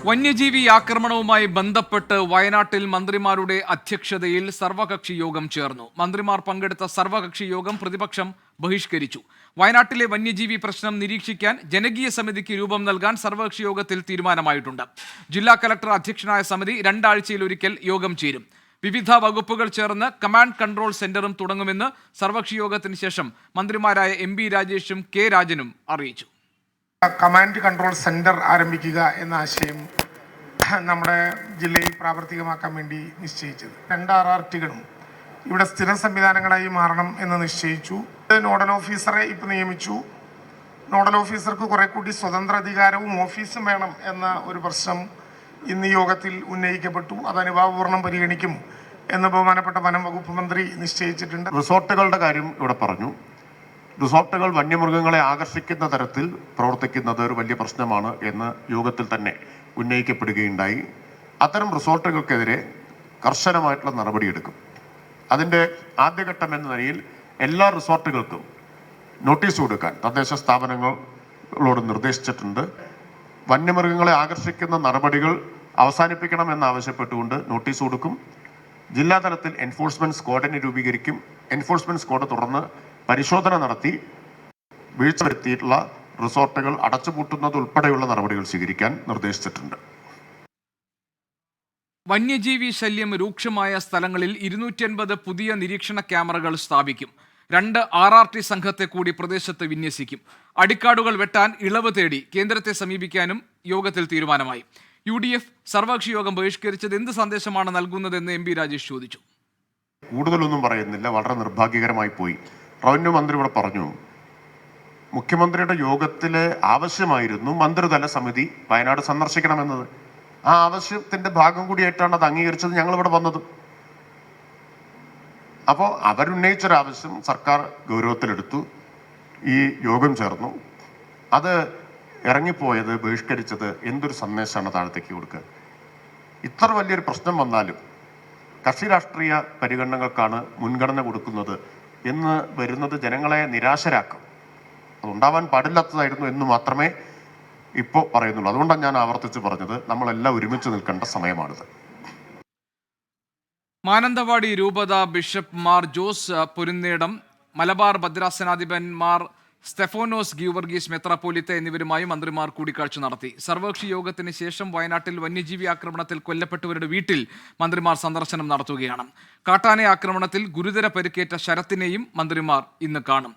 വന്യജീവി ആക്രമണവുമായി ബന്ധപ്പെട്ട് വയനാട്ടിൽ മന്ത്രിമാരുടെ അധ്യക്ഷതയിൽ സർവകക്ഷി യോഗം ചേർന്നു. മന്ത്രിമാർ പങ്കെടുത്ത സർവകക്ഷി യോഗം പ്രതിപക്ഷം ബഹിഷ്കരിച്ചു. വയനാട്ടിലെ വന്യജീവി പ്രശ്നം നിരീക്ഷിക്കാൻ ജനകീയ സമിതിക്ക് രൂപം നൽകാൻ സർവകക്ഷി യോഗത്തിൽ തീരുമാനമായിട്ടുണ്ട്. ജില്ലാ കലക്ടർ അധ്യക്ഷനായ സമിതി 2 ആഴ്ചയിലൊരിക്കൽ യോഗം ചേരും. വിവിധ വകുപ്പുകൾ ചേർന്ന് കമാൻഡ് കൺട്രോൾ സെന്ററും തുടങ്ങുമെന്ന് സർവകക്ഷി യോഗത്തിന് ശേഷം മന്ത്രിമാരായ MP രാജേഷും K രാജനും അറിയിച്ചു. കമാൻഡ് കൺട്രോൾ സെന്റർ ആരംഭിക്കുക എന്ന ആശയം നമ്മുടെ ജില്ലയിൽ പ്രാവർത്തികമാക്കാൻ വേണ്ടി നിശ്ചയിച്ചത്. 2 RRTകളും ഇവിടെ സ്ഥിര സംവിധാനങ്ങളായി മാറണം എന്ന് നിശ്ചയിച്ചു. നോഡൽ ഓഫീസറെ ഇപ്പോൾ നിയമിച്ചു. നോഡൽ ഓഫീസർക്ക് കുറെ കൂടി സ്വതന്ത്ര അധികാരവും ഓഫീസും വേണം എന്ന ഒരു പ്രശ്നം ഇന്ന് യോഗത്തിൽ ഉന്നയിക്കപ്പെട്ടു. അത് അനുഭാവപൂർണ്ണം പരിഗണിക്കും എന്ന് ബഹുമാനപ്പെട്ട വനം വകുപ്പ് മന്ത്രി നിശ്ചയിച്ചിട്ടുണ്ട്. റിസോർട്ടുകളുടെ കാര്യം ഇവിടെ പറഞ്ഞു. റിസോർട്ടുകൾ വന്യമൃഗങ്ങളെ ആകർഷിക്കുന്ന തരത്തിൽ പ്രവർത്തിക്കുന്നത് ഒരു വലിയ പ്രശ്നമാണ് എന്ന് യോഗത്തിൽ തന്നെ ഉന്നയിക്കപ്പെടുകയുണ്ടായി. അത്തരം റിസോർട്ടുകൾക്കെതിരെ കർശനമായിട്ടുള്ള നടപടിയെടുക്കും. അതിൻ്റെ ആദ്യഘട്ടം എന്ന നിലയിൽ എല്ലാ റിസോർട്ടുകൾക്കും നോട്ടീസ് കൊടുക്കാൻ തദ്ദേശ സ്ഥാപനങ്ങളോട് നിർദ്ദേശിച്ചിട്ടുണ്ട്. വന്യമൃഗങ്ങളെ ആകർഷിക്കുന്ന നടപടികൾ അവസാനിപ്പിക്കണമെന്നാവശ്യപ്പെട്ടുകൊണ്ട് നോട്ടീസ് കൊടുക്കും. ജില്ലാതലത്തിൽ എൻഫോഴ്സ്മെന്റ് സ്ക്വാഡിനെ രൂപീകരിക്കും. എൻഫോഴ്സ്മെന്റ് സ്ക്വാഡ് തുടർന്ന് പരിശോധന നടത്തി വീഴ്ച വരുത്തിയിട്ടുള്ള റിസോർട്ടുകൾ അടച്ചുപൂട്ടുന്നത് ഉൾപ്പെടെയുള്ള നടപടികൾ സ്വീകരിക്കാൻ നിർദ്ദേശിച്ചിട്ടുണ്ട്. വന്യജീവി ശല്യം രൂക്ഷമായ സ്ഥലങ്ങളിൽ 250 പുതിയ നിരീക്ഷണ ക്യാമറകൾ സ്ഥാപിക്കും. 2 RRT സംഘത്തെ കൂടി പ്രദേശത്ത് വിന്യസിക്കും. അടിക്കാടുകൾ വെട്ടാൻ ഇളവ് തേടി കേന്ദ്രത്തെ സമീപിക്കാനും യോഗത്തിൽ തീരുമാനമായി. UDF സർവകക്ഷി യോഗം ബഹിഷ്കരിച്ചത് എന്ത് സന്ദേശമാണ് നൽകുന്നതെന്ന് MP രാജേഷ് ചോദിച്ചു. കൂടുതലൊന്നും പറയുന്നില്ല, വളരെ നിർഭാഗ്യകരമായി പോയി. റവന്യൂ മന്ത്രി ഇവിടെ പറഞ്ഞു, മുഖ്യമന്ത്രിയുടെ യോഗത്തിലെ ആവശ്യമായിരുന്നു മന്ത്രിതല സമിതി വയനാട് സന്ദർശിക്കണമെന്നത്. ആ ആവശ്യത്തിന്റെ ഭാഗം കൂടിയായിട്ടാണ് അത് അംഗീകരിച്ചത് ഞങ്ങളിവിടെ വന്നത്. അപ്പോൾ അവരുന്നയിച്ചൊരാവശ്യം സർക്കാർ ഗൗരവത്തിലെടുത്തു. ഈ യോഗം ചേർന്നു. അത് ഇറങ്ങിപ്പോയത്, ബഹിഷ്കരിച്ചത് എന്തൊരു സന്ദേശമാണ് താഴത്തേക്ക് കൊടുക്കുക? ഇത്ര വലിയൊരു പ്രശ്നം വന്നാലും കക്ഷി രാഷ്ട്രീയ പരിഗണനകൾക്കാണ് മുൻഗണന കൊടുക്കുന്നത് എന്ന് വരുന്നത് ജനങ്ങളെ നിരാശരാക്കും. അതുണ്ടാവാൻ പാടില്ലാത്തതായിരുന്നു എന്ന് മാത്രമേ ഇപ്പോൾ പറയുന്നുള്ളൂ. അതുകൊണ്ടാണ് ഞാൻ ആവർത്തിച്ച് പറഞ്ഞത്, നമ്മളെല്ലാം ഒരുമിച്ച് നിൽക്കേണ്ട സമയമാണിത്. മാനന്തവാടി രൂപത ബിഷപ്പ് മാർ ജോസ് പൊരുന്നേടം, മലബാർ ഭദ്രാസനാധിപൻ മാർ സ്റ്റെഫോനോസ് ഗീവർഗീസ് മെത്രാപ്പോലിത്ത എന്നിവരുമായി മന്ത്രിമാർ കൂടിക്കാഴ്ച നടത്തി. സർവകക്ഷി യോഗത്തിന് ശേഷം വയനാട്ടിൽ വന്യജീവി ആക്രമണത്തിൽ കൊല്ലപ്പെട്ടവരുടെ വീട്ടിൽ മന്ത്രിമാർ സന്ദർശനം നടത്തുകയാണ്. കാട്ടാന ആക്രമണത്തിൽ ഗുരുതര പരിക്കേറ്റ ശരത്തിനെയും മന്ത്രിമാർ ഇന്ന് കാണും.